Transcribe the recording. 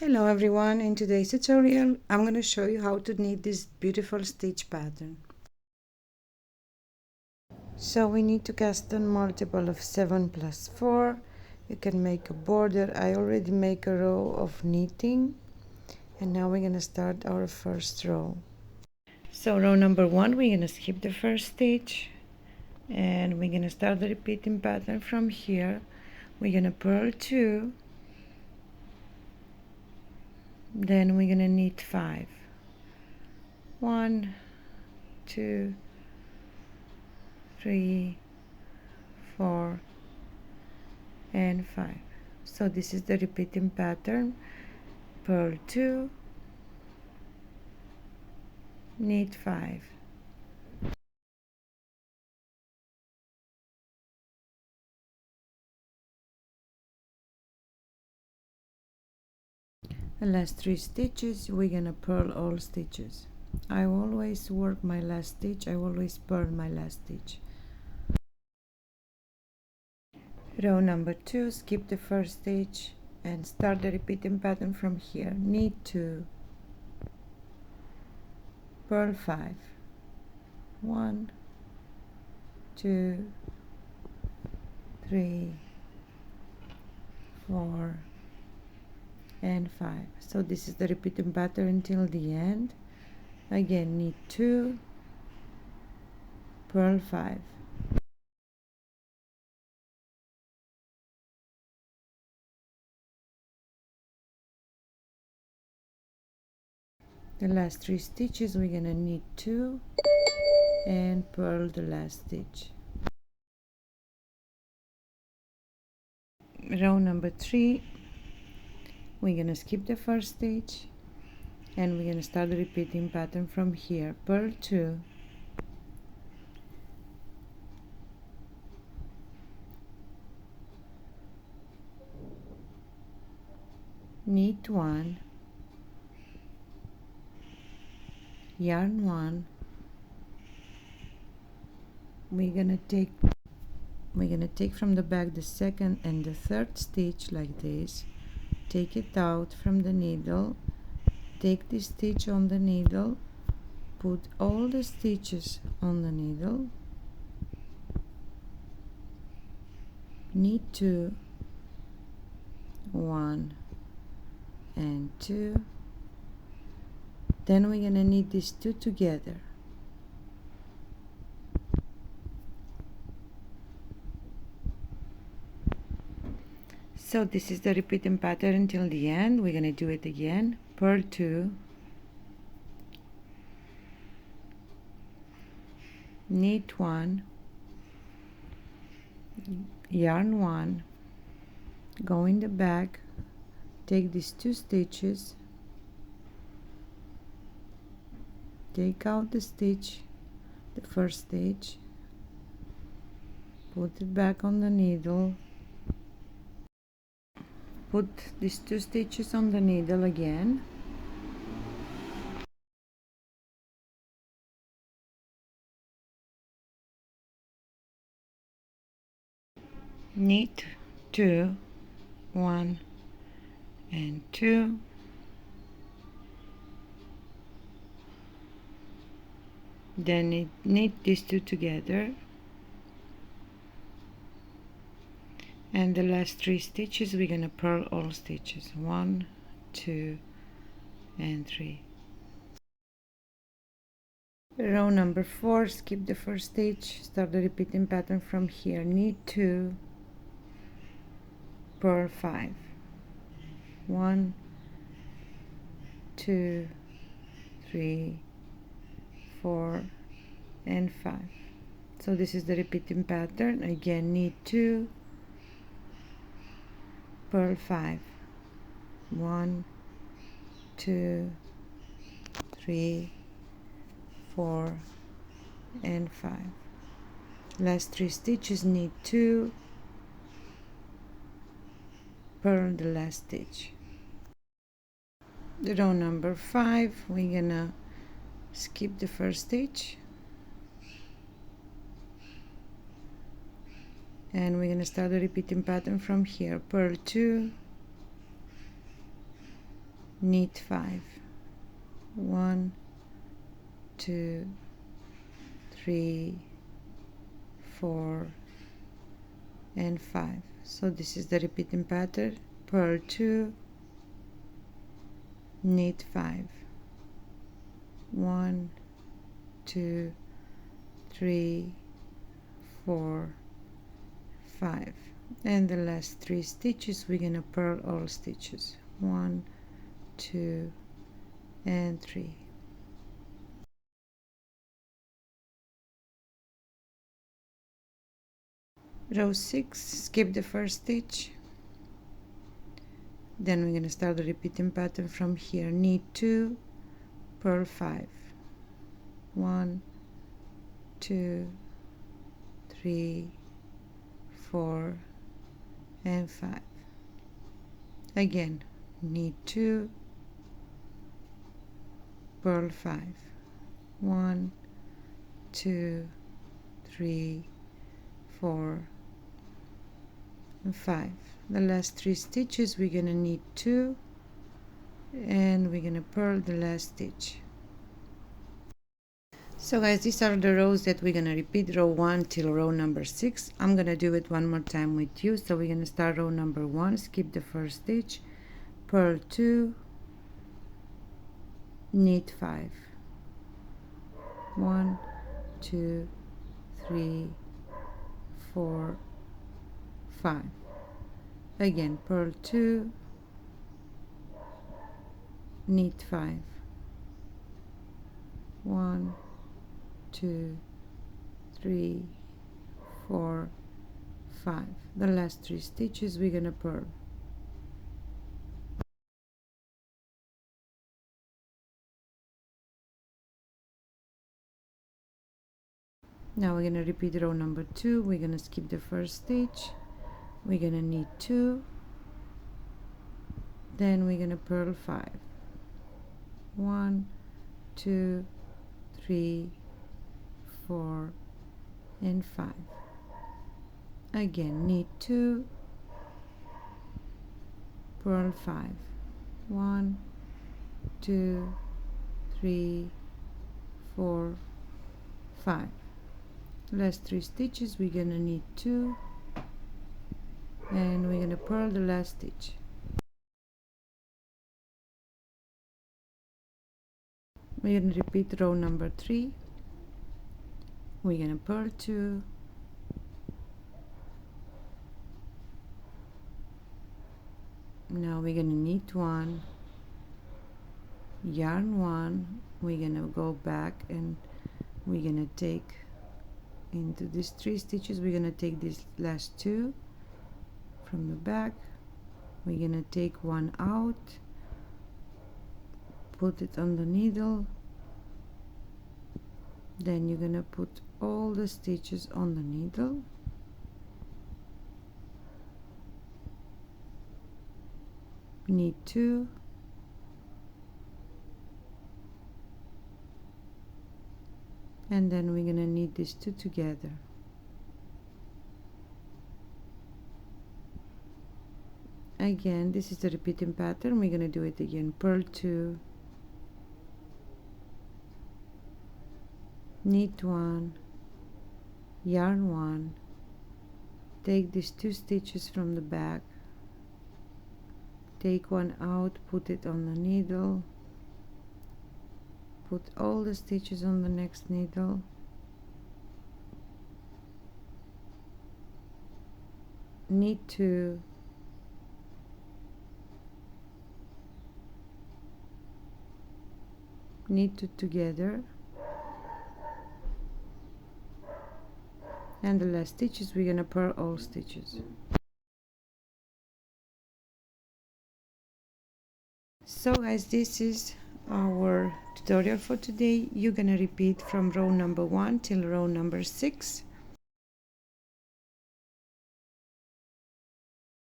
Hello everyone, in today's tutorial I'm going to show you how to knit this beautiful stitch pattern. So we need to cast a multiple of 7 plus 4. You can make a border. I already make a row of knitting and now we're going to start our first row. So row number 1, we're going to skip the first stitch and we're going to start the repeating pattern from here. We're going to purl 2, then we're going to knit 5. 1, 2, 3, 4 and 5. So this is the repeating pattern. Purl 2, knit 5. The last 3 stitches we're gonna purl all stitches. I always work my last stitch, I always purl my last stitch. Row number 2, skip the first stitch and start the repeating pattern from here. Knit 2, purl 5. 1, 2, 3, 4 and 5. So this is the repeating pattern until the end. Again, knit 2, purl 5. The last 3 stitches we're gonna knit 2 and purl the last stitch. Row number 3, we're gonna skip the first stitch and we're gonna start the repeating pattern from here. Purl 2, knit 1, yarn 1. We're gonna take from the back the second and the third stitch like this. Take it out from the needle, take the stitch on the needle, put all the stitches on the needle, knit 2, 1 and 2. Then we're gonna knit these 2 together. So this is the repeating pattern until the end. We're gonna do it again. Purl 2, knit 1, yarn 1, go in the back, take these 2 stitches, take out the stitch, the first stitch, put it back on the needle, put these 2 stitches on the needle again, knit 2, 1 and 2, then knit these 2 together, and the last 3 stitches we're gonna purl all stitches. 1, 2 and 3. Row number 4, skip the first stitch, start the repeating pattern from here. Knit 2, purl 5. 1, 2, 3, 4 and 5. So this is the repeating pattern. Again, knit 2, purl 5. 1, 2, 3, 4 and 5. Last 3 stitches, knit 2, purl the last stitch. Row number 5, we're gonna skip the first stitch and we're gonna start the repeating pattern from here. Purl 2, knit 5, 1, 2, 3, 4 and 5. So this is the repeating pattern. Purl 2, knit 5, 1, 2, 3, 4, 5, and the last 3 stitches we're gonna purl all stitches, 1, 2 and 3. Row 6, skip the first stitch, then we're gonna start the repeating pattern from here. Knit 2, purl 5, 1, 2, 3, 4 and 5. Again, knit 2, purl 5, 1, 2, 3, 4 and 5. The last 3 stitches we're gonna knit 2 and we're gonna purl the last stitch. So guys, these are the rows that we're gonna repeat, row 1 till row number 6. I'm gonna do it one more time with you. So we're gonna start row number 1, skip the first stitch, purl 2, knit 5, 1, 2, 3, 4, 5. Again, purl 2, knit 5, 1, 2, 3, 4, 5. The last 3 stitches we're gonna purl. Now we're gonna repeat row number 2. We're gonna skip the first stitch, we're gonna knit 2, then we're gonna purl 5, 1, 2, 3, 4 and 5. Again, knit 2, purl 5, 1, 2, 3, 4, 5. Last 3 stitches we're gonna knit 2 and we're gonna purl the last stitch. We're gonna repeat row number 3. We're gonna purl 2, now we're gonna knit 1, yarn 1, we're gonna go back and we're gonna take into these 3 stitches, we're gonna take these last 2 from the back, we're gonna take 1 out, put it on the needle, then you're gonna put all the stitches on the needle, knit 2, and then we're gonna knit these 2 together. Again, this is the repeating pattern. We're gonna do it again. Purl 2, knit 1, yarn 1, take these 2 stitches from the back, take 1 out, put it on the needle, put all the stitches on the next needle, knit 2, knit 2 together, and the last stitches we're gonna purl all stitches. So guys, this is our tutorial for today. You're gonna repeat from row number 1 till row number 6.